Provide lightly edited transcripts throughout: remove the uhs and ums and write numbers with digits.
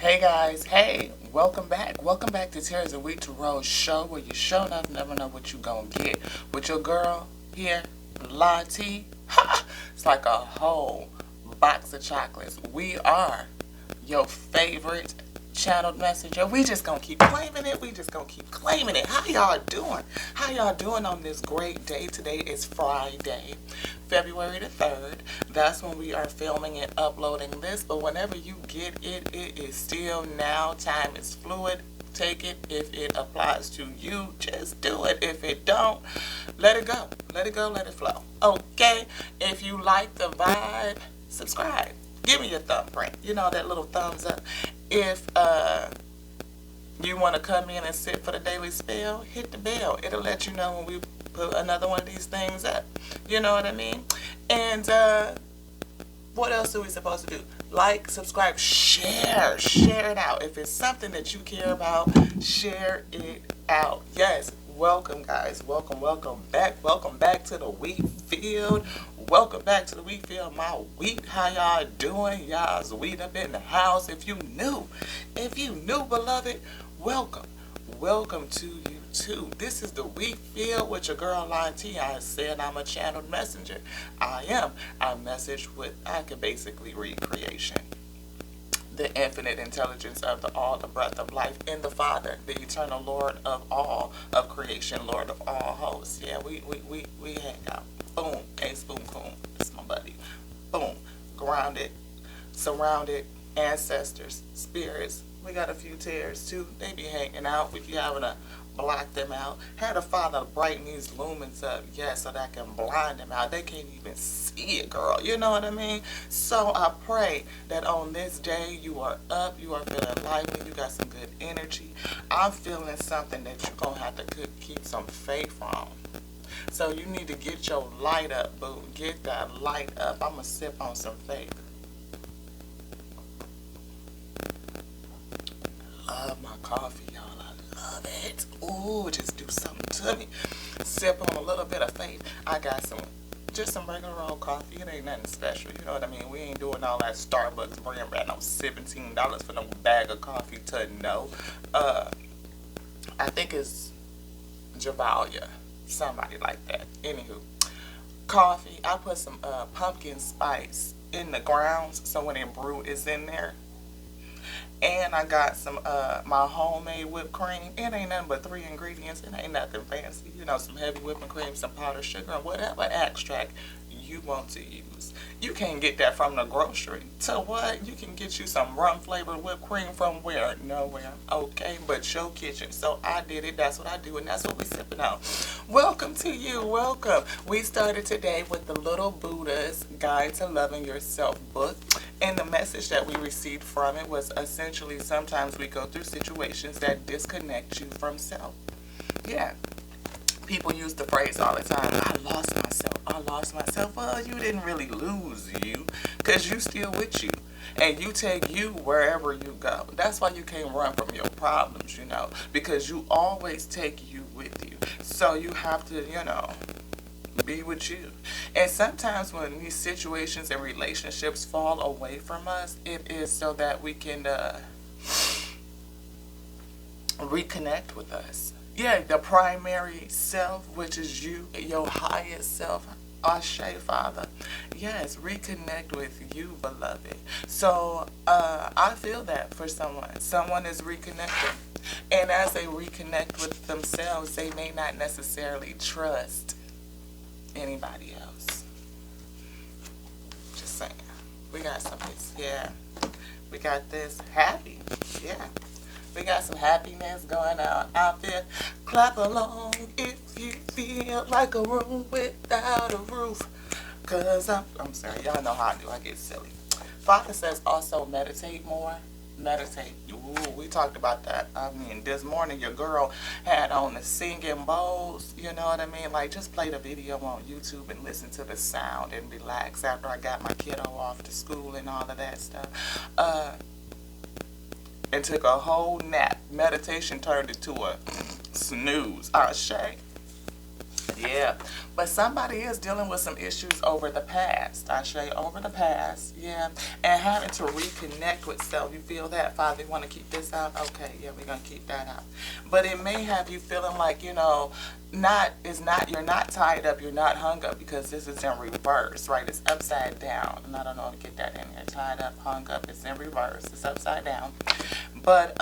Hey guys, hey, welcome back. Welcome back to Tears of Week to Rose show where you show enough never know what you gonna get. With your girl here, Lottie. It's like a whole box of chocolates. We are your favorite channeled messenger. We just gonna keep claiming it. We just gonna keep claiming it. How y'all doing? How y'all doing on this great day? Today is Friday, February the 3rd. That's when we are filming and uploading this. But whenever you get it, it is still now. Time is fluid. Take it if it applies to you. Just do it. If it don't, let it go. Let it go. Let it flow. Okay? If you like the vibe, subscribe. Give me your thumbprint. You know, that little thumbs up. If you want to come in and sit for the daily spell, hit the bell. It'll let you know when we put another one of these things up. You know what I mean? And what else are we supposed to do? Like, subscribe, share. Share it out. If it's something that you care about, share it out. Yes. Welcome, guys. Welcome back. Welcome back to the wheat field. Welcome back to the wheat field. My wheat, how y'all doing? Y'all's wheat up in the house. If you new, beloved, welcome. Welcome to you too. This is the wheat field with your girl Lottie. I said I'm a channeled messenger. I am. I message with, I can basically read creation. The infinite intelligence of the all, the breath of life in the Father, the eternal Lord of all of creation, Lord of all hosts. Yeah, we hang out. Boom, ace, boom, boom. That's my buddy. Boom, grounded, surrounded, ancestors, spirits. We got a few tears too. They be hanging out. We be having to block them out. Had a Father brighten these lumens up, yeah, so that I can blind them out. They can't even see it, girl. You know what I mean? So I pray that on this day you are up, you are feeling lively, you got some good energy. I'm feeling something that you're going to have to keep some faith on. So you need to get your light up, boo. Get that light up. I'm going to sip on some faith. Love my coffee, y'all. I love it. Ooh, just do something to me. Sip on a little bit of faith. I got just some regular old coffee. It ain't nothing special. You know what I mean? We ain't doing all that Starbucks brand no $17 for no bag of coffee to know. I think it's Javalia. Somebody like that. Anywho. Coffee. I put some pumpkin spice in the grounds so when it brew is in there. And I got some my homemade whipped cream. It ain't nothing but 3 ingredients. It ain't nothing fancy. You know, some heavy whipping cream, some powdered sugar, and whatever extract you want to use. You can't get that from the grocery. So what? You can get you some rum flavored whipped cream from where? Nowhere. Okay, but your kitchen. So I did it. That's what I do, and that's what we sipping on. Welcome to you. Welcome. We started today with the Little Buddha's Guide to Loving Yourself book. And the message that we received from it was essentially sometimes we go through situations that disconnect you from self. Yeah. People use the phrase all the time, I lost myself. I lost myself. Well, you didn't really lose you because you still with you. And you take you wherever you go. That's why you can't run from your problems, you know, because you always take you with you. So you have to, you know, be with you. And sometimes when these situations and relationships fall away from us, it is so that we can reconnect with us. Yeah, the primary self, which is you, your highest self. Ashe, Father. Yes, reconnect with you, beloved. So I feel that for someone. Someone is reconnecting. And as they reconnect with themselves, they may not necessarily trust anybody else. Just saying. We got some this. Yeah. We got this. Happy. Yeah. We got some happiness going on out there. Clap along if you feel like a room without a roof. Cause I'm sorry, y'all know how I do. I get silly. Father says also meditate more. Meditate. Ooh, we talked about that. I mean, this morning your girl had on the singing bowls. You know what I mean? Like, just play the video on YouTube and listen to the sound and relax after I got my kiddo off to school and all of that stuff. And took a whole nap. Meditation turned into a snooze. Ashe. Yeah, but somebody is dealing with some issues over the past. I say over the past, yeah, and having to reconnect with self. You feel that, Father? You want to keep this out? Okay, yeah, we're gonna keep that out. But it may have you feeling like not is not you're not tied up, you're not hung up because this is in reverse, right? It's upside down, and I don't know how to get that in there. Tied up, hung up. It's in reverse. It's upside down. But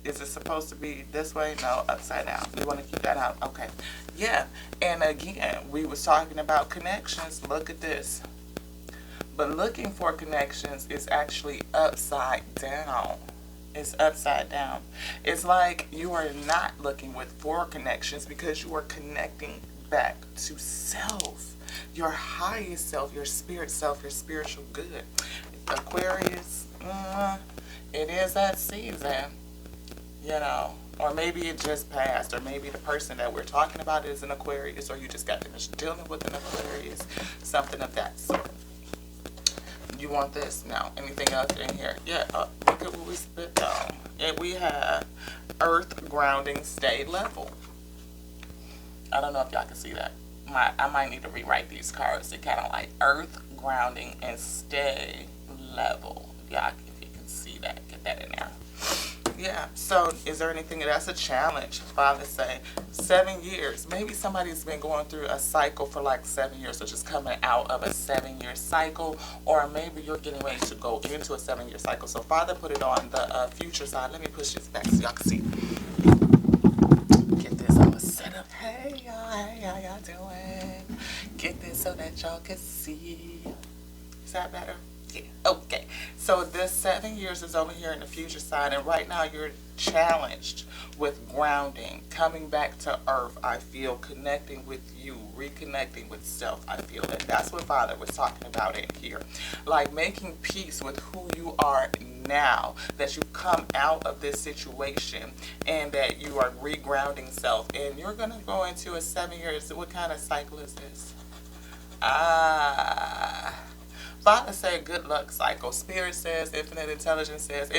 is it supposed to be this way? No, upside down. You want to keep that out? Okay. Yeah. And again, we was talking about connections. Look at this. But looking for connections is actually upside down. It's upside down. It's like you are not looking for connections because you are connecting back to self. Your highest self, your spirit self, your spiritual good. Aquarius, it is that season, or maybe it just passed, or maybe the person that we're talking about is an Aquarius, or you just got finished dealing with an Aquarius, something of that sort. You want this? No. Anything else in here? Yeah, look at what we spit on. And we have earth grounding, stay level. I don't know if y'all can see that. I might need to rewrite these cards. They're kind of like earth grounding and stay level. Y'all, if you can see that, get that in there. Yeah, so is there anything that's a challenge? Father say 7 years. Maybe somebody's been going through a cycle for like 7 years, so just coming out of a 7-year cycle, or maybe you're getting ready to go into a 7-year cycle. So Father put it on the future side. Let me push this back so y'all can see. Get this all set up. Hey y'all, how y'all doing? Get this so that y'all can see. Is that better? Yeah. Okay. So this 7 years is over here in the future side, and right now you're challenged with grounding, coming back to earth. I feel connecting with you, reconnecting with self. I feel that that's what Father was talking about in here, like making peace with who you are now. That you come out of this situation and that you are regrounding self, and you're gonna go into a 7 years. What kind of cycle is this? Father said good luck cycle. Spirit says, infinite intelligence says,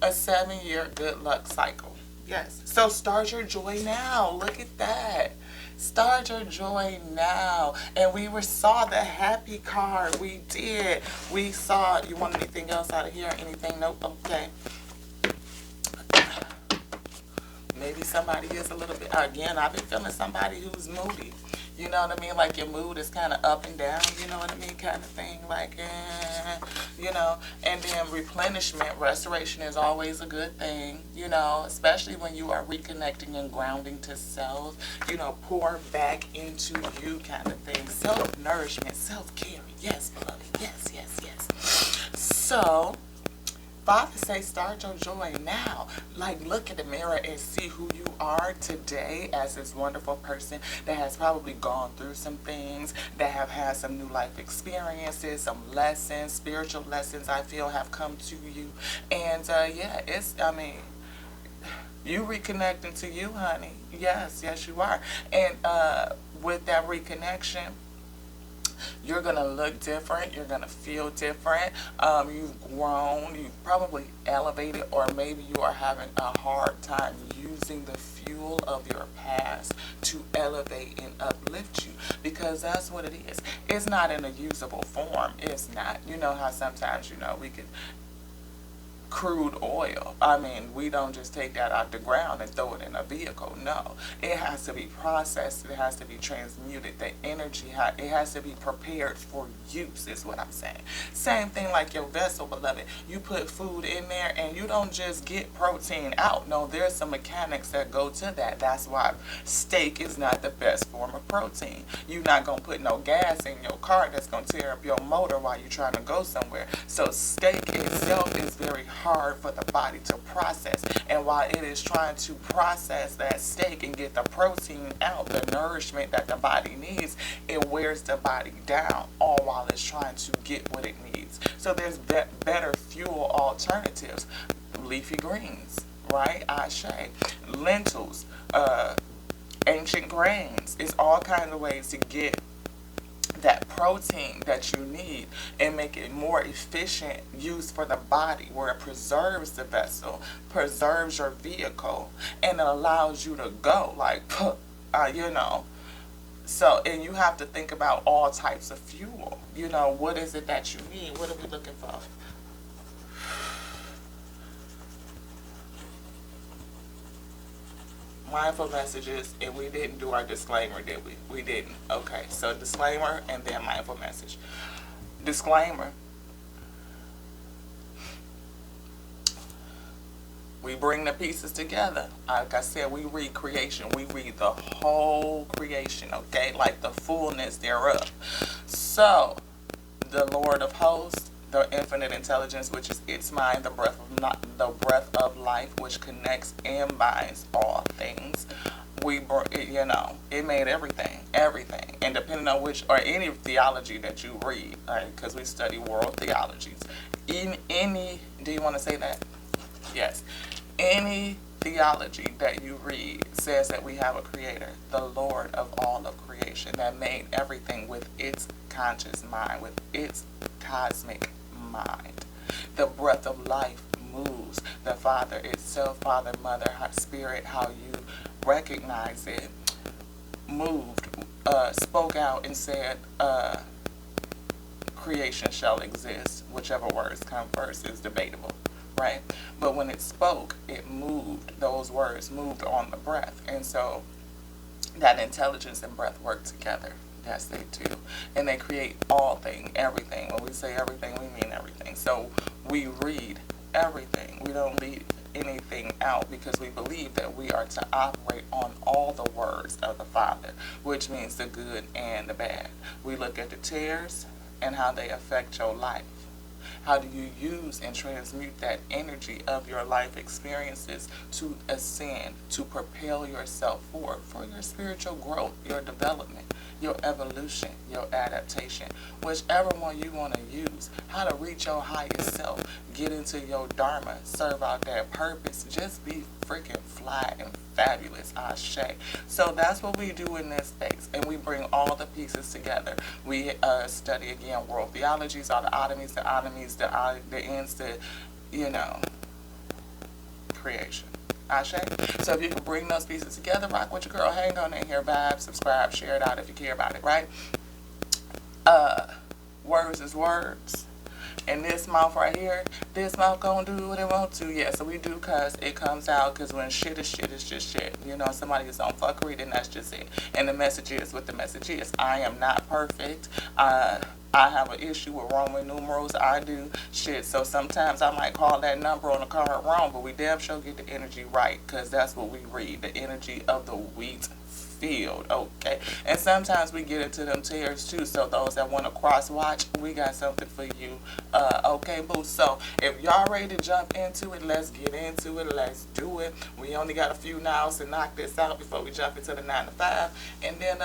a 7-year good luck cycle. Yes. So start your joy now. Look at that. Start your joy now. And we saw the happy card. We did. We saw, you want anything else out of here? Anything? Nope. Okay. Maybe somebody is a little bit, again, I've been feeling somebody who's moody. You know what I mean? Like your mood is kind of up and down, you know what I mean? Kind of thing, like, And then replenishment, restoration is always a good thing, especially when you are reconnecting and grounding to self, pour back into you kind of thing. Self-nourishment, self-care. Yes, beloved. Yes, yes, yes. So, Father say start your joy now. Like look in the mirror and see who you are today as this wonderful person that has probably gone through some things, that have had some new life experiences, some lessons, spiritual lessons I feel have come to you. And you reconnecting to you, honey. Yes, yes you are. And with that reconnection, you're going to look different. You're going to feel different. You've grown. You've probably elevated, or maybe you are having a hard time using the fuel of your past to elevate and uplift you, because that's what it is. It's not in a usable form. It's not. You know how sometimes, we could crude oil. I mean, we don't just take that out the ground and throw it in a vehicle. No, it has to be processed. It has to be transmuted. The energy, it has to be prepared for use is what I'm saying. Same thing like your vessel, beloved. You put food in there and you don't just get protein out. No, there's some mechanics that go to that. That's why steak is not the best form of protein. You're not going to put no gas in your car that's going to tear up your motor while you're trying to go somewhere. So steak itself is very hard for the body to process, and while it is trying to process that steak and get the protein out, the nourishment that the body needs, it wears the body down, all while it's trying to get what it needs. So there's better fuel alternatives. Leafy greens, right? Ashe. Lentils, ancient grains. It's all kinds of ways to get that protein that you need and make it more efficient use for the body, where it preserves the vessel, preserves your vehicle, and it allows you to go like you know. So, and you have to think about all types of fuel. You know, what is it that you need? What are we looking for? Mindful messages, and we didn't do our disclaimer, did we? We didn't. Okay, so disclaimer and then mindful message. Disclaimer. We bring the pieces together. Like I said, we read creation. We read the whole creation, okay? Like the fullness thereof. So, the Lord of hosts, the infinite intelligence, which is its mind, the breath of life, which connects and binds all things. You know, it made everything, and depending on which or any theology that you read, right? Because we study world theologies. In any, do you want to say that? Yes. Any theology that you read says that we have a creator, the Lord of all of creation, that made everything with its conscious mind, with its cosmic mind. The breath of life moves. The Father itself, Father, Mother, Spirit, how you recognize it, moved, spoke out and said, creation shall exist. Whichever words come first is debatable, right? But when it spoke, it moved. Those words moved on the breath. And so that intelligence and breath work together. Yes, they do. And they create all things, everything. When we say everything, we mean everything. So we read everything. We don't leave anything out because we believe that we are to operate on all the words of the Father, which means the good and the bad. We look at the tears and how they affect your life. How do you use and transmute that energy of your life experiences to ascend, to propel yourself forward for your spiritual growth, your development, your evolution, your adaptation, whichever one you want to use, how to reach your highest self, get into your dharma, serve out that purpose, just be freaking fly and fabulous, Ashe. So that's what we do in this space, and we bring all the pieces together. We study again world theologies, all the atomies, the ends, the, you know, creation. Ashe. So if you can bring those pieces together, rock with your girl, hang on in here, vibe, subscribe, share it out if you care about it, right? Words is words. And this mouth right here, this mouth gonna do what it want to. Yeah, so we do cuss. It comes out because when shit is shit, it's just shit. You know, somebody is on fuckery, then that's just it. And the message is what the message is. I am not perfect. I have an issue with Roman numerals. I do shit. So sometimes I might call that number on the card wrong, but we damn sure get the energy right because that's what we read. The energy of the wheat field, okay? And sometimes we get into them tears too, so those that want to cross watch, we got something for you, okay, boo? So if y'all ready to jump into it, let's get into it, let's do it. We only got a few nows to knock this out before we jump into the 9 to 5, and then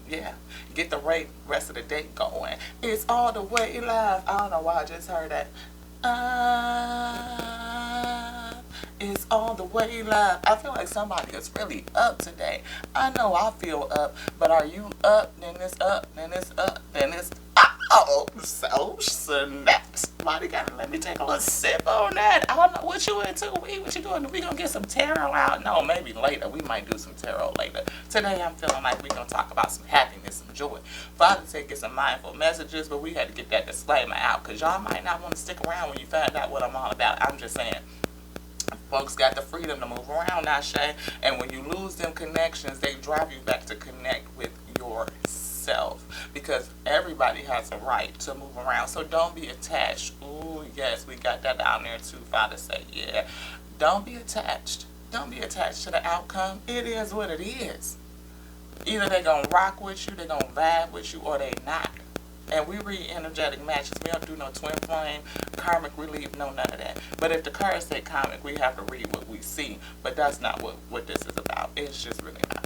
yeah, get the rest of the day going. It's all the way live. I don't know why I just heard that. It's all the way live. I feel like somebody is really up today. I know I feel up, but are you up? Then it's up, then it's up, then it's so snaps. Somebody gotta let me take a little sip on that. I don't know what you into. What you doing? We gonna get some tarot out? No, maybe later. We might do some tarot later. Today I'm feeling like we gonna talk about some happiness, some joy. Father taking some mindful messages, but we had to get that disclaimer out because y'all might not want to stick around when you find out what I'm all about. I'm just saying. Folks got the freedom to move around, Ashe. And when you lose them connections, they drive you back to connect with yourself. Because everybody has a right to move around. So don't be attached. Ooh, yes, we got that down there too. Father said, yeah. Don't be attached. Don't be attached to the outcome. It is what it is. Either they're going to rock with you, they're going to vibe with you, or they not. And we read energetic matches. We don't do no twin flame, karmic relief, no none of that. But if the cards say karmic, we have to read what we see. But that's not what this is about. It's just really not.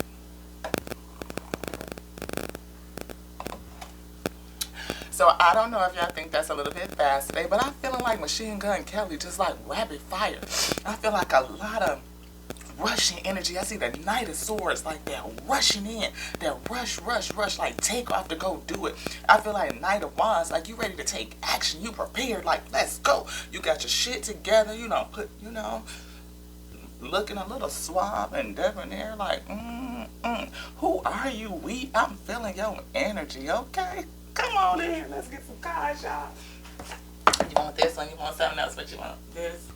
So I don't know if y'all think that's a little bit fast today, but I'm feeling like Machine Gun Kelly, just like rapid fire. I feel like a lot of rushing energy. I see the Knight of Swords like that rushing in, that rush, like take off to go do it. I feel like Knight of Wands, like you ready to take action, you prepared, like let's go. You got your shit together, looking a little suave and debonair, like, who are you? I'm feeling your energy, okay? Come on in, let's get some cards, y'all. You want this one? You want something else? What you want? This,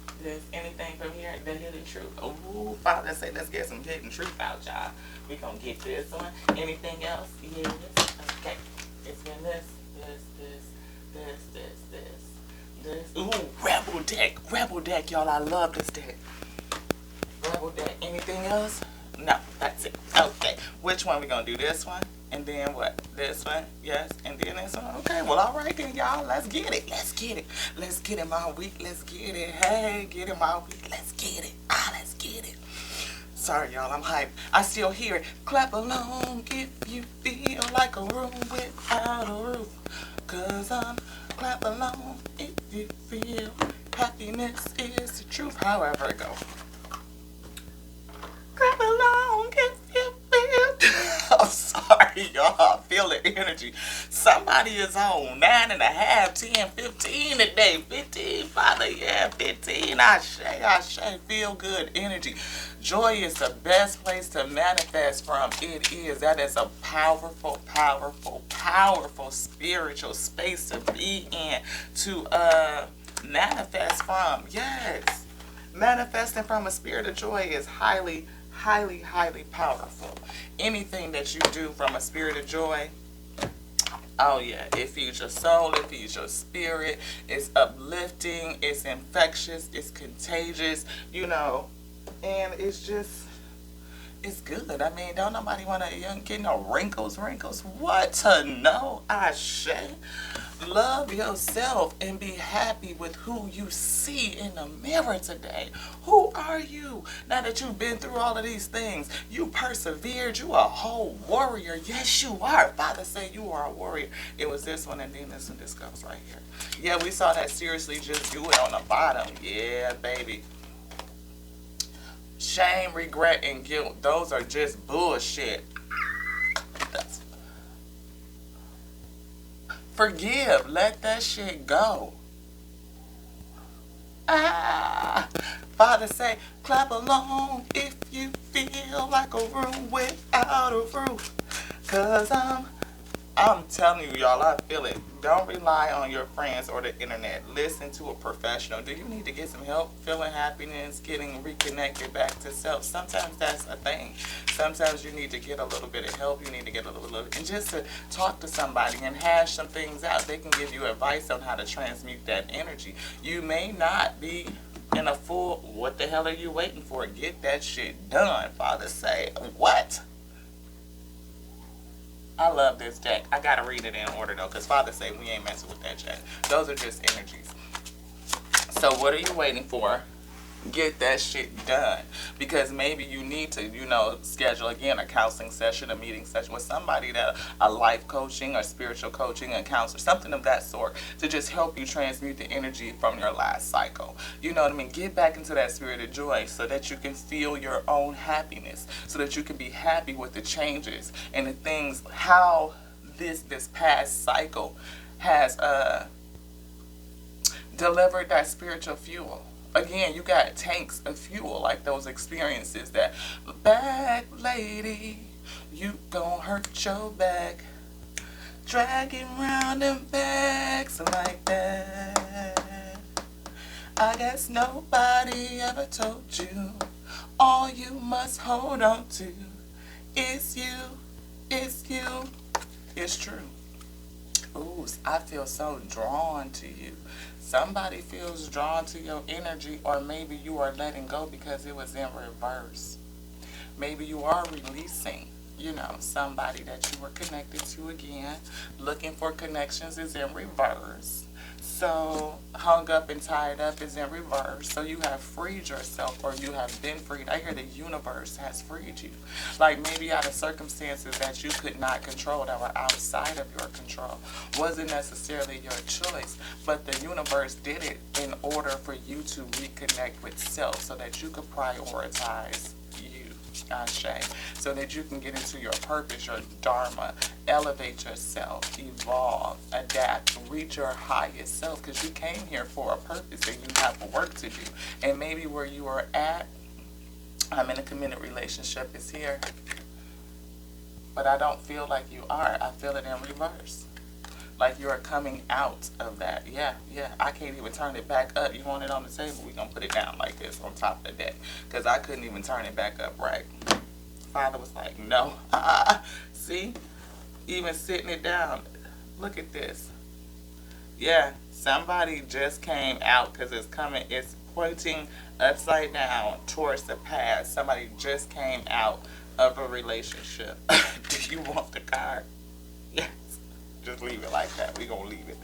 anything from here? The hidden truth. Ooh, Father say, let's get some hidden truth out, y'all. We gonna get this one. Anything else? Yes. Okay. It's been this. Ooh, Rebel deck, y'all. I love this deck. Rebel deck. Anything else? No, that's it. Okay. Which one we gonna do? This one? And then what? This one? Yes. And then this one? Okay. Well, all right then, y'all. Let's get it. Let's get it, my week. Let's get it. Hey, get it, my week. Let's get it. Let's get it. Sorry, y'all. I'm hyped. I still hear it. Clap along if you feel like a room without a roof. 'Cause clap along if you feel happiness is the truth. However it goes. Clap along if you feel. I'm sorry, y'all. I feel the energy. Somebody is on 9.5, 10, 15 today. 15, Father, yeah, 15. Ashe, feel good energy. Joy is the best place to manifest from. It is. That is a powerful, powerful, powerful spiritual space to be in, to manifest from. Yes. Manifesting from a spirit of joy is highly, highly, highly powerful. Anything that you do from a spirit of joy, oh yeah, it feeds your soul, it feeds your spirit, it's uplifting, it's infectious, it's contagious, you know, and it's just, it's good. I mean, don't nobody want to get no wrinkles. What to know? Ashe. Love yourself and be happy with who you see in the mirror today. Who are you? Now that you've been through all of these things, you persevered. You a whole warrior. Yes, you are. Father say you are a warrior. It was this one and then this one. This goes right here. Yeah, we saw that. Seriously, just do it on the bottom. Yeah, baby. Shame, regret, and guilt. Those are just bullshit. Forgive. Let that shit go. Father say, clap along if you feel like a room without a roof. 'Cause I'm telling you, y'all, I feel it. Don't rely on your friends or the internet. Listen to a professional. Do you need to get some help feeling happiness, getting reconnected back to self? Sometimes that's a thing. Sometimes you need to get a little bit of help. You need to get a little, and just to talk to somebody and hash some things out. They can give you advice on how to transmute that energy. You may not be in a full, what the hell are you waiting for? Get that shit done. Father say, what? I love this deck. I gotta read it in order though, because Father say we ain't messing with that deck. Those are just energies. So what are you waiting for? Get that shit done. Because maybe you need to, you know, schedule again a counseling session, a meeting session with somebody that a life coaching or spiritual coaching, a counselor, something of that sort, to just help you transmute the energy from your last cycle. You know what I mean? Get back into that spirit of joy so that you can feel your own happiness, so that you can be happy with the changes and the things, how this past cycle has delivered that spiritual fuel. Again, you got tanks of fuel, like those experiences that, back lady, you gon' hurt your back, dragging round them bags like that. I guess nobody ever told you, all you must hold on to is you, it's true. Ooh, I feel so drawn to you. Somebody feels drawn to your energy, or maybe you are letting go because it was in reverse. Maybe you are releasing, you know, somebody that you were connected to again. Looking for connections is in reverse. So hung up and tied up is in reverse. So you have freed yourself, or you have been freed. I hear the universe has freed you. Like maybe out of circumstances that you could not control, that were outside of your control. Wasn't necessarily your choice, but the universe did it in order for you to reconnect with self so that you could prioritize you. Ashe, so that you can get into your purpose, your dharma, elevate yourself, evolve, adapt, reach your highest self, because you came here for a purpose and you have work to do. And maybe where you are at, I'm in a committed relationship is here, but I don't feel like you are. I feel it in reverse. Like you are coming out of that. Yeah, yeah. I can't even turn it back up. You want it on the table? We're going to put it down like this on top of the deck. Because I couldn't even turn it back up right. Father was like, no. See? Even sitting it down. Look at this. Yeah, somebody just came out because it's coming. It's pointing upside down towards the past. Somebody just came out of a relationship. Do you want the card? Yes. Just leave it like that. We're going to leave it.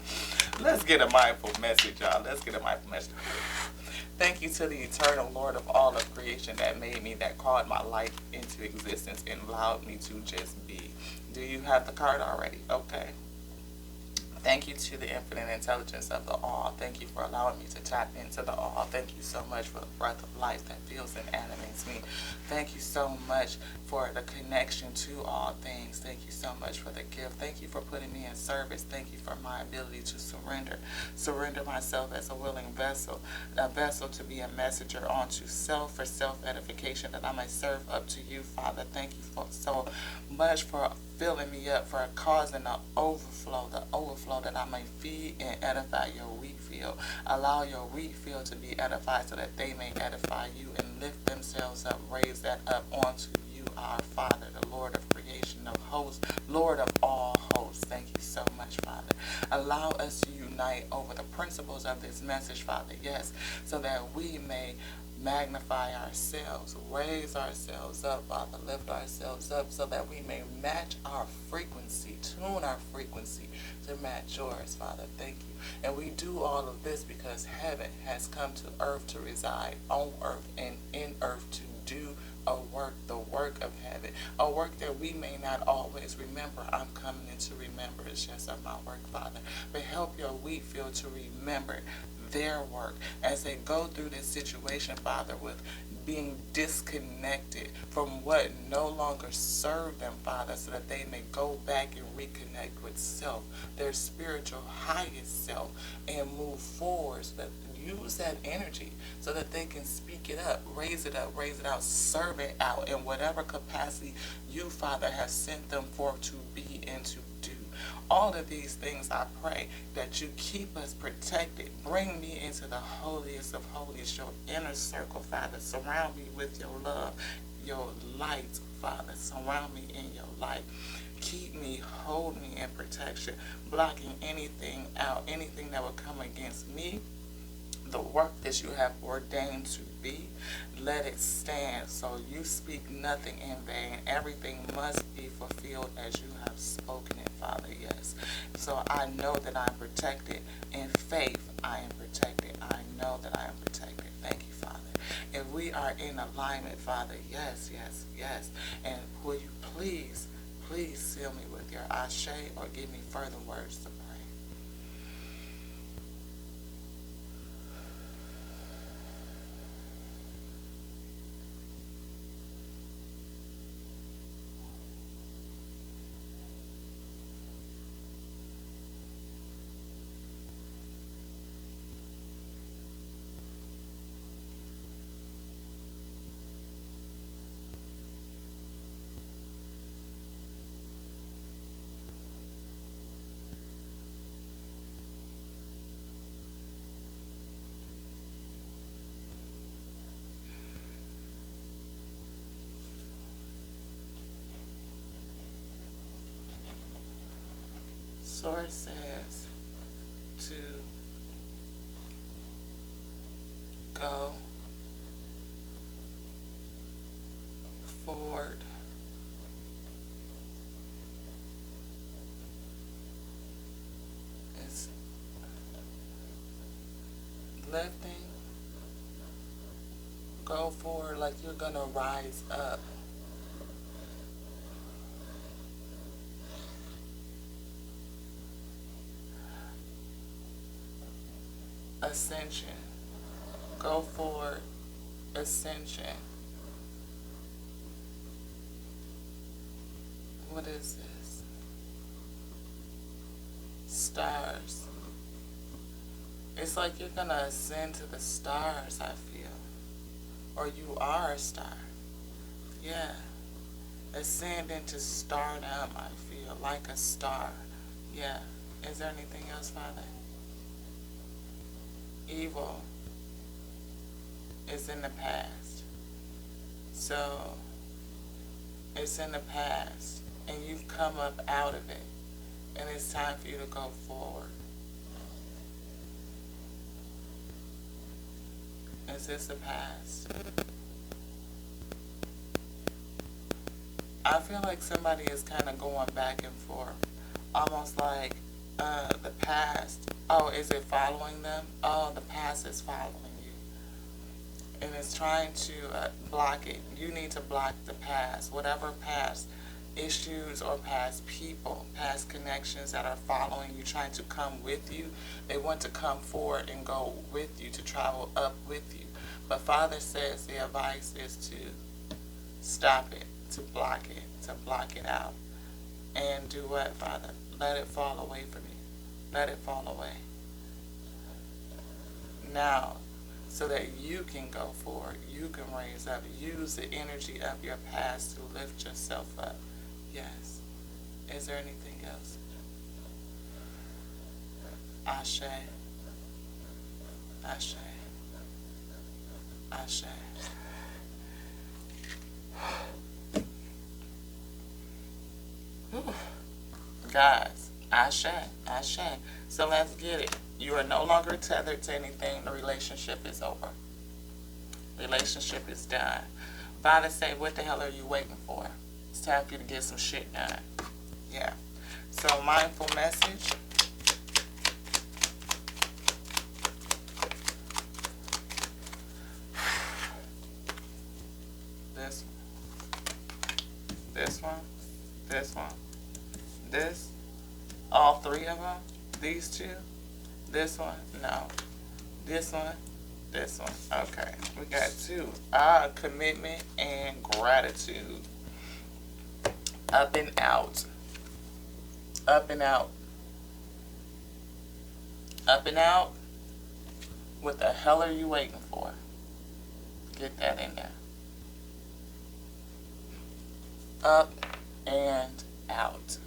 Let's get a mindful message, y'all. Let's get a mindful message. Thank you to the eternal Lord of all of creation that made me, that called my life into existence and allowed me to just be. Do you have the card already? Okay. Thank you to the infinite intelligence of the all. Thank you for allowing me to tap into the all. Thank you so much for the breath of life that feels and animates me. Thank you so much for the connection to all things. Thank you so much for the gift. Thank you for putting me in service. Thank you for my ability to surrender. Surrender myself as a willing vessel. A vessel to be a messenger onto self for self-edification that I may serve up to you, Father. Thank you for so much for filling me up, for causing the overflow that I may feed and edify your wheat field. Allow your wheat field to be edified so that they may edify you and lift themselves up, raise that up onto you, our Father, the Lord of creation, of hosts, Lord of all hosts. Thank you so much, Father. Allow us to unite over the principles of this message, Father, yes, so that we may magnify ourselves, raise ourselves up, Father, lift ourselves up so that we may match our frequency, tune our frequency to match yours, Father. Thank you. And we do all of this because heaven has come to earth to reside on earth and in earth to do a work, the work of heaven, a work that we may not always remember. I'm coming into remembrance, yes, of my work, Father. But help your wheat field to remember their work as they go through this situation, Father, with being disconnected from what no longer serve them, Father, so that they may go back and reconnect with self, their spiritual highest self, and move forward so that use that energy so that they can speak it up, raise it out, serve it out in whatever capacity you, Father, have sent them forth to be and to do. All of these things I pray that you keep us protected. Bring me into the holiest of holies, your inner circle, Father. Surround me with your love, your light, Father. Surround me in your light. Keep me, hold me in protection, blocking anything out, anything that will come against me, the work that you have ordained to be. Let it stand. So you speak nothing in vain. Everything must be fulfilled as you have spoken it, Father, yes. So I know that I'm protected. In faith, I am protected. I know that I am protected. Thank you, Father. If we are in alignment, Father, yes, yes, yes. And will you please seal me with your ashe or give me further words to pray. Source says to go forward, it's lifting, go forward like you're gonna rise up. Ascension. Go forward. Ascension. What is this? Stars. It's like you're gonna ascend to the stars, I feel. Or you are a star. Yeah. Ascend into stardom, I feel like a star. Yeah. Is there anything else, Father? Evil is in the past. So it's in the past and you've come up out of it. And it's time for you to go forward. Is this the past? I feel like somebody is kind of going back and forth. Almost like the past. Oh, is it following them? Oh, the past is following you. And it's trying to block it. You need to block the past. Whatever past issues or past people, past connections that are following you, trying to come with you. They want to come forward and go with you, to travel up with you. But Father says the advice is to stop it, to block it out. And do what, Father? Let it fall away from you. Let it fall away. Now, so that you can go forward, you can raise up, use the energy of your past to lift yourself up. Yes. Is there anything else? Ashe. Ashe. Ashe. Guys, Ashe. Ashe. So let's get it. You are no longer tethered to anything. The relationship is over. Relationship is done. Father say, what the hell are you waiting for? It's time for you to get some shit done. Yeah. So, mindful message. This one. This one. This. All three of them. These two. This one. No. This one. This one. Okay. We got two. Commitment and gratitude. Up and out. Up and out. Up and out. What the hell are you waiting for? Get that in there. Up and out.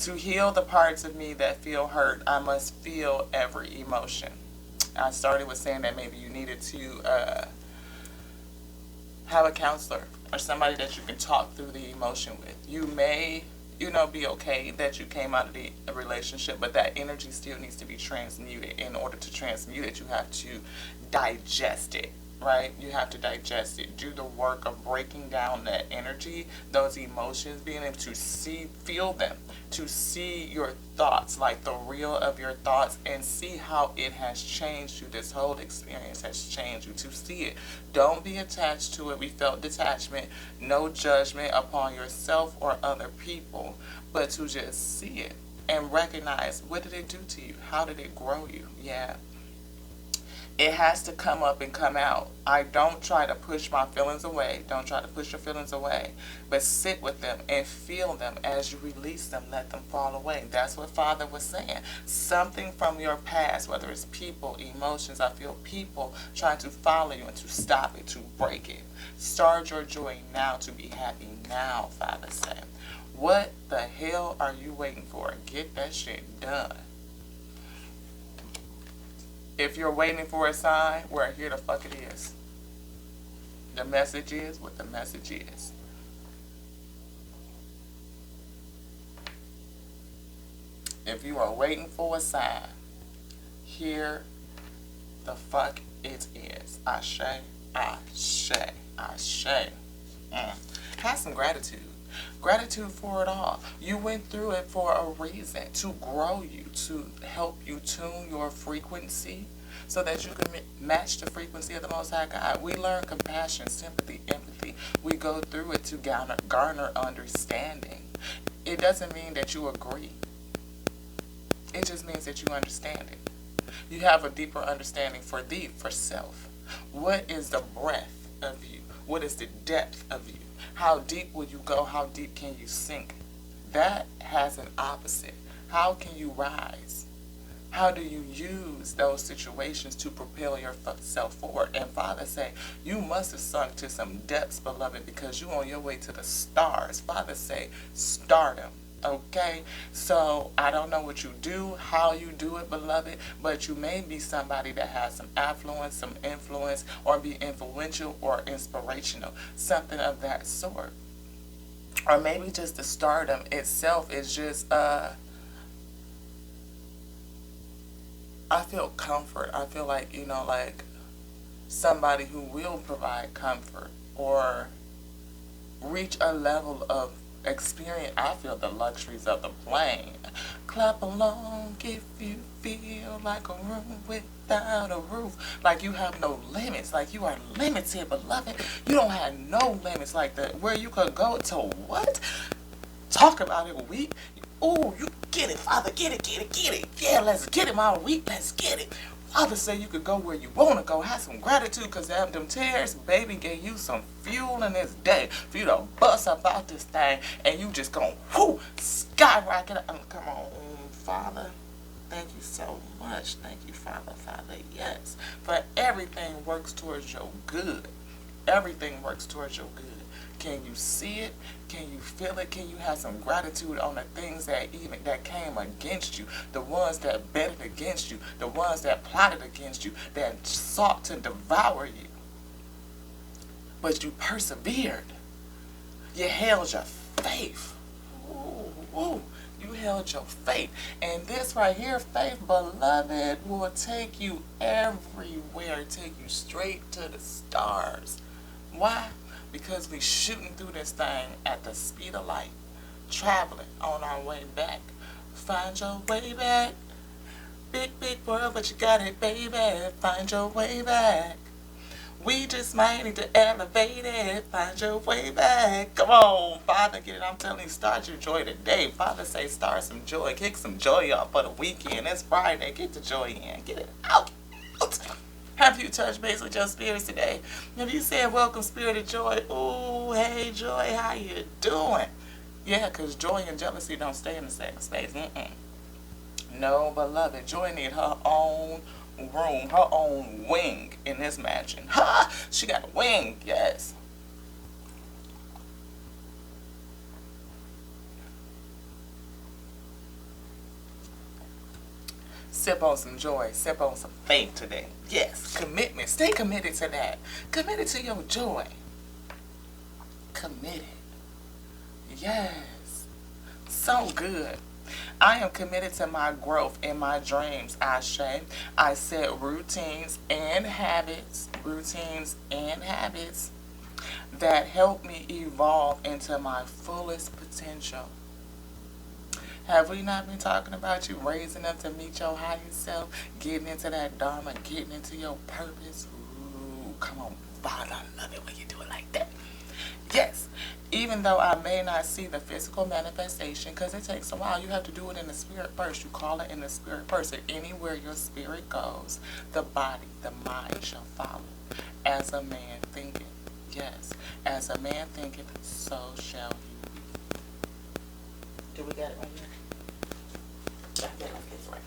To heal the parts of me that feel hurt, I must feel every emotion. I started with saying that maybe you needed to have a counselor or somebody that you can talk through the emotion with. You may, be okay that you came out of the relationship, but that energy still needs to be transmuted. In order to transmute it, you have to digest it. Right? You have to digest it. Do the work of breaking down that energy, those emotions, being able to feel them, to see your thoughts, like the real of your thoughts, and see how it has changed you. This whole experience has changed you, to see it. Don't be attached to it. We felt detachment, no judgment upon yourself or other people, but to just see it and recognize, what did it do to you? How did it grow you? Yeah. It has to come up and come out. I don't try to push my feelings away. Don't try to push your feelings away. But sit with them and feel them. As you release them, let them fall away. That's what Father was saying. Something from your past, whether it's people, emotions. I feel people trying to follow you and to stop it, to break it. Start your joy now to be happy now, Father said. What the hell are you waiting for? Get that shit done. If you're waiting for a sign, well, here the fuck it is. The message is what the message is. If you are waiting for a sign, here the fuck it is. Ashe, ashe, ashe. Have some gratitude. Gratitude for it all. You went through it for a reason, to grow you, to help you tune your frequency so that you can match the frequency of the Most High God. We learn compassion, sympathy, empathy. We go through it to garner understanding. It doesn't mean that you agree. It just means that you understand it. You have a deeper understanding for self. What is the breadth of you? What is the depth of you? How deep will you go? How deep can you sink? That has an opposite. How can you rise? How do you use those situations to propel yourself forward? And Father say, you must have sunk to some depths, beloved, because you on your way to the stars. Father say, stardom. Okay, so I don't know what you do, how you do it, beloved, but you may be somebody that has some affluence, some influence, or be influential or inspirational, something of that sort. Or maybe just the stardom itself is just I feel comfort. I feel like, like somebody who will provide comfort or reach a level of experience. I feel the luxuries of the plane. Clap along if you feel like a room without a roof. Like you have no limits. Like you are limited, beloved. You don't have no limits like that. Where you could go to what? Talk about it week. Oh, you get it, Father. Get it, get it, get it. Yeah, let's get it, my week. Let's get it. Father say you could go where you want to go. Have some gratitude because them tears, baby, gave you some fuel in this day for you to bust about this thing and you just going, whoo, skyrocket. Come on, Father. Thank you so much. Thank you, Father, Father, yes. But everything works towards your good. Everything works towards your good. Can you see it? Can you feel it? Can you have some gratitude on the things that came against you, the ones that betted against you, the ones that plotted against you, that sought to devour you? But you persevered. You held your faith. Ooh, ooh. You held your faith. And this right here, faith, beloved, will take you everywhere, take you straight to the stars. Why? Because we shooting through this thing at the speed of light, traveling on our way back. Find your way back. Big, big world, but you got it, baby. Find your way back. We just might need to elevate it. Find your way back. Come on, Father, get it. I'm telling you, start your joy today. Father say start some joy. Kick some joy off for the weekend. It's Friday. Get the joy in. Get it out. Have you touched base with your spirits today? Have you said, welcome, spirit of joy? Ooh, hey, joy, how you doing? Yeah, because joy and jealousy don't stay in the same space. No, beloved, joy need her own room, her own wing in this mansion. Ha! She got a wing, yes. Sip on some joy. Sip on some faith today. Yes, commitment. Stay committed to that. Committed to your joy. Committed. Yes. So good. I am committed to my growth and my dreams, Ashe. I set routines and habits that help me evolve into my fullest potential. Have we not been talking about you raising up to meet your higher self, getting into that Dharma, getting into your purpose? Ooh, come on, Father, I love it when you do it like that. Yes, even though I may not see the physical manifestation, because it takes a while, you have to do it in the spirit first. You call it in the spirit first. And anywhere your spirit goes, the body, the mind shall follow. As a man thinketh, yes, as a man thinketh, so shall he be. Do we get it right here? Yeah, it's right.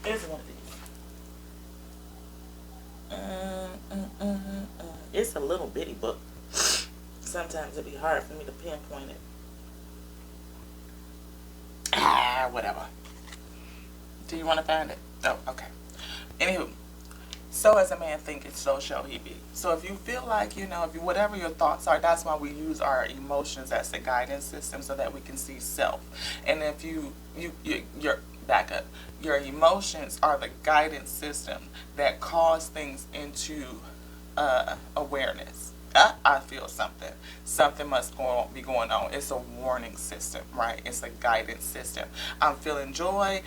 It's one of these. It's a little bitty book. Sometimes it'd be hard for me to pinpoint it. Whatever. Do you want to find it? Oh, okay. Anywho. So as a man thinketh, so shall he be. So if you feel like, if you, whatever your thoughts are, that's why we use our emotions as the guidance system so that we can see self. And if you're back up, your emotions are the guidance system that cause things into awareness. I feel something. Something must be going on. It's a warning system, right? It's a guidance system. I'm feeling joy,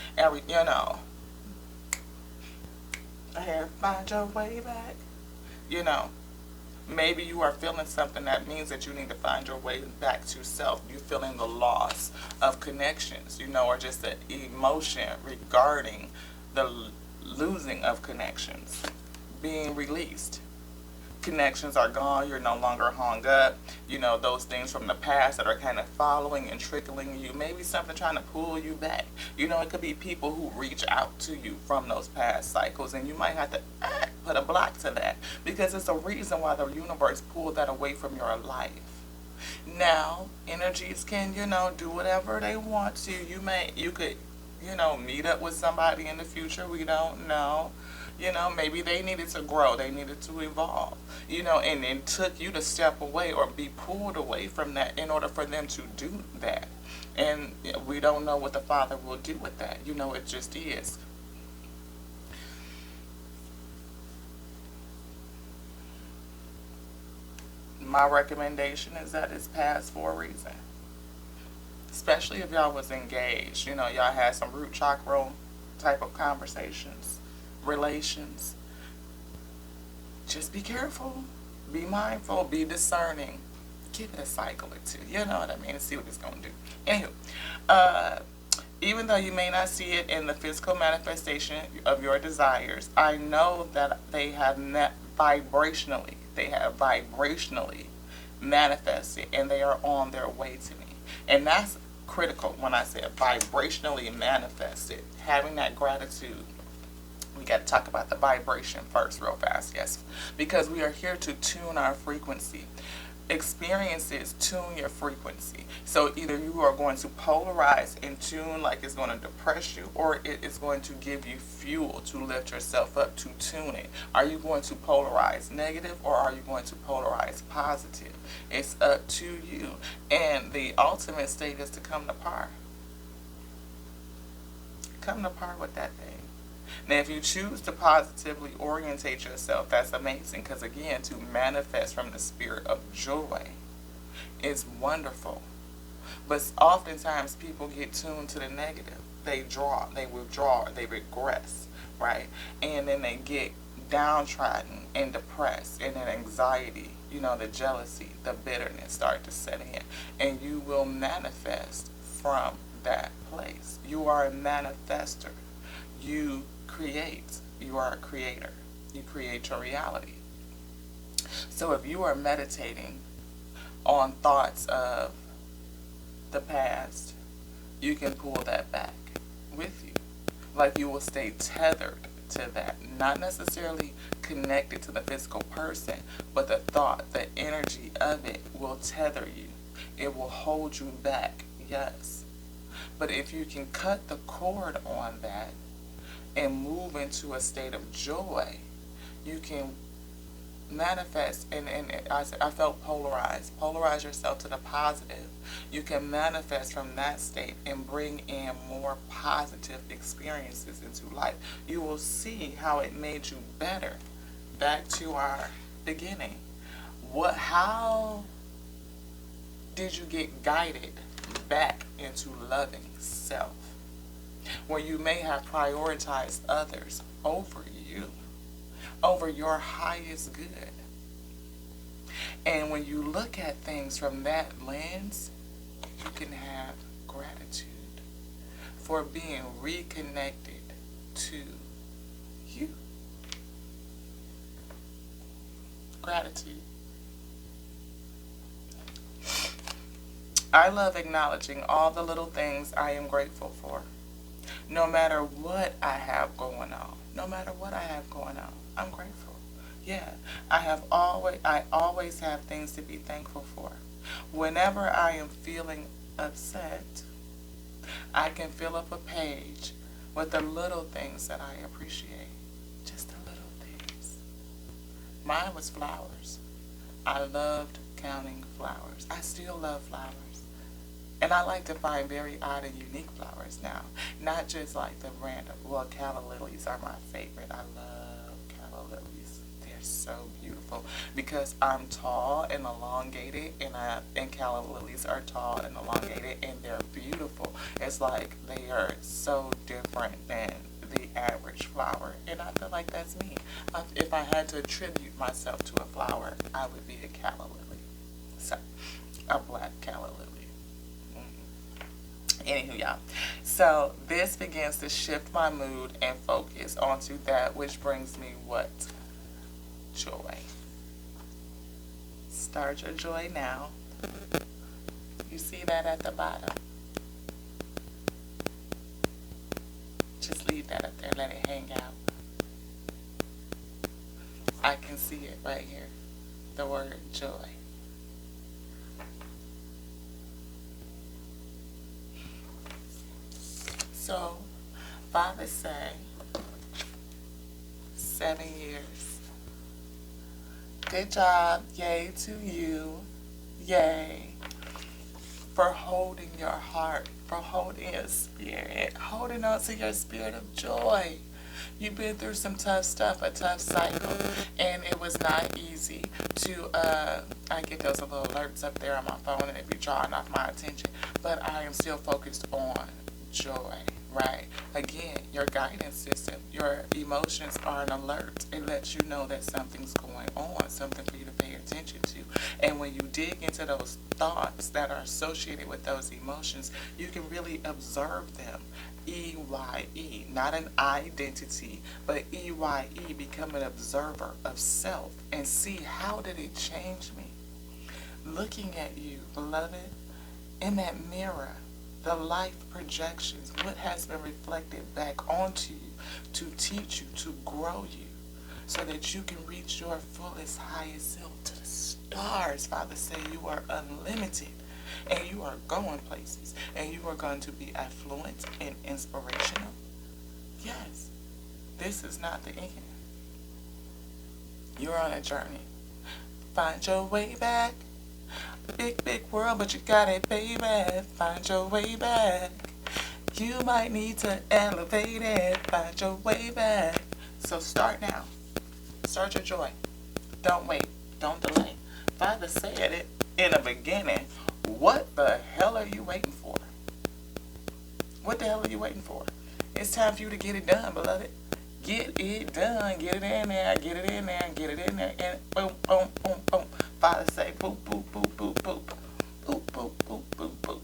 find your way back. Maybe you are feeling something that means that you need to find your way back to self. You're feeling the loss of connections, or just the emotion regarding the losing of connections being released. connections are gone. You're no longer hung up. You know, those things from the past that are kind of following and trickling you. Maybe something trying to pull you back. You know, it could be people who reach out to you from those past cycles, and you might have to put a block to that, because it's a reason why the universe pulled that away from your life. Now, energies can, you know, do whatever they want to. You could, you know, meet up with somebody in the future. We don't know. You know, maybe they needed to grow. They needed to evolve. You know, and it took you to step away or be pulled away from that in order for them to do that. And we don't know what the Father will do with that. You know, it just is. My recommendation is that it's passed for a reason. Especially if y'all was engaged. You know, y'all had some root chakra type of conversations, relations. Just be careful. Be mindful. Be discerning. Give it a cycle or two. You know what I mean? And see what it's going to do. Anywho, even though you may not see it in the physical manifestation of your desires, I know that they have vibrationally manifested, and they are on their way to me. And that's critical when I said vibrationally manifested. Having that gratitude. We got to talk about the vibration first real fast, yes. Because we are here to tune our frequency. Experiences tune your frequency. So either you are going to polarize and tune like it's going to depress you, or it is going to give you fuel to lift yourself up, to tune it. Are you going to polarize negative, or are you going to polarize positive? It's up to you. And the ultimate state is to come to par. Come to par with that thing. Now, if you choose to positively orientate yourself, that's amazing, because again, to manifest from the spirit of joy is wonderful. But oftentimes people get tuned to the negative. They withdraw, they regress, right? And then they get downtrodden and depressed, and then anxiety, you know, the jealousy, the bitterness start to set in. And you will manifest from that place. You are a manifester. You create. You are a creator. You create your reality. So if you are meditating on thoughts of the past, you can pull that back with you. Like, you will stay tethered to that. Not necessarily connected to the physical person, but the thought, the energy of it will tether you. It will hold you back, yes. But if you can cut the cord on that and move into a state of joy, you can manifest, and I felt polarized. Polarize yourself to the positive. You can manifest from that state and bring in more positive experiences into life. You will see how it made you better. Back to our beginning. How did you get guided back into loving self, when you may have prioritized others over you, over your highest good? And when you look at things from that lens, you can have gratitude for being reconnected to you. Gratitude. I love acknowledging all the little things I am grateful for. No matter what I have going on. No matter what I have going on, I'm grateful. Yeah, I always have things to be thankful for. Whenever I am feeling upset, I can fill up a page with the little things that I appreciate. Just the little things. Mine was flowers. I loved counting flowers. I still love flowers. And I like to find very odd and unique flowers now. Not just like the random. Well, calla lilies are my favorite. I love calla lilies. They're so beautiful. Because I'm tall and elongated, and calla lilies are tall and elongated, and they're beautiful. It's like they are so different than the average flower. And I feel like that's me. If I had to attribute myself to a flower, I would be a calla lily. So, a black calla lily. Anywho, y'all. So this begins to shift my mood and focus onto that which brings me what? Joy. Start your joy now. You see that at the bottom? Just leave that up there. Let it hang out. I can see it right here. The word joy. So, Father say, 7 years. Good job. Yay to you. Yay. For holding your heart, for holding your spirit, holding on to your spirit of joy. You've been through some tough stuff, a tough cycle, and it was not easy to, I get those little alerts up there on my phone and it be drawing off my attention, but I am still focused on joy, right? Again, your guidance system, your emotions are an alert. It lets you know that something's going on, something for you to pay attention to. And when you dig into those thoughts that are associated with those emotions, you can really observe them. EYE, not an identity, but EYE, become an observer of self and see how did it change me. Looking at you, beloved, in that mirror, the life projections, what has been reflected back onto you to teach you, to grow you, so that you can reach your fullest, highest self to the stars. Father say you are unlimited. And you are going places. And you are going to be affluent and inspirational. Yes. This is not the end. You're on a journey. Find your way back. Big, big world, but you got it, baby. Find your way back. You might need to elevate it. Find your way back. So start now. Start your joy. Don't wait. Don't delay. Father said it in the beginning. What the hell are you waiting for? What the hell are you waiting for? It's time for you to get it done, beloved. Get it done. Get it in there. Get it in there. Get it in there. And boom, boom, boom, boom. Father say boop, boop, boop, boop, boop. Boop, boop, boop, boop, boop.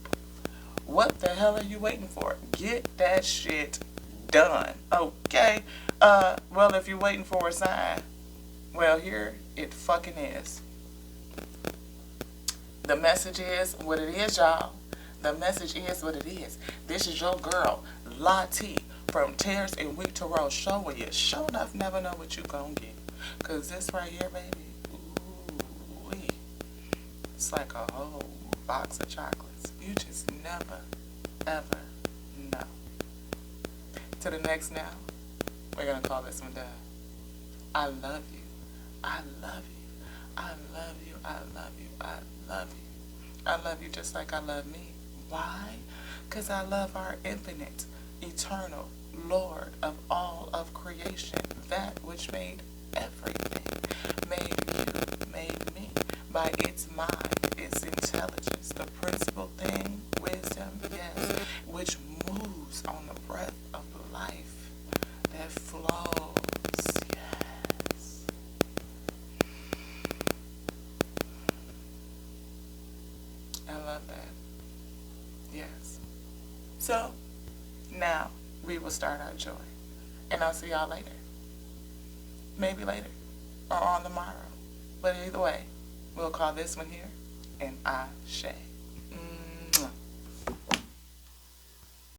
What the hell are you waiting for? Get that shit done. Okay? Well, if you're waiting for a sign, well, here it fucking is. The message is what it is, y'all. The message is what it is. This is your girl, La T, from Tears and Week to Roll, showing you. Sure enough, never know what you gonna get. Because this right here, baby, ooh-wee, it's like a whole box of chocolates. You just never, ever know. To the next now, we're gonna call this one done. I love you. I love you. I love you. I love you. I love you. I love you just like I love me. Why? Because I love our infinite, eternal Lord of all of creation, that which made everything, made you, made me, by its mind, its intelligence, the principal thing, wisdom, yes, which moves on the breath of life that flows, yes. I love that. Yes. So, now we will start our joy. And I'll see y'all later. Maybe later. Or on the morrow. But either way, we'll call this one here an Ashe.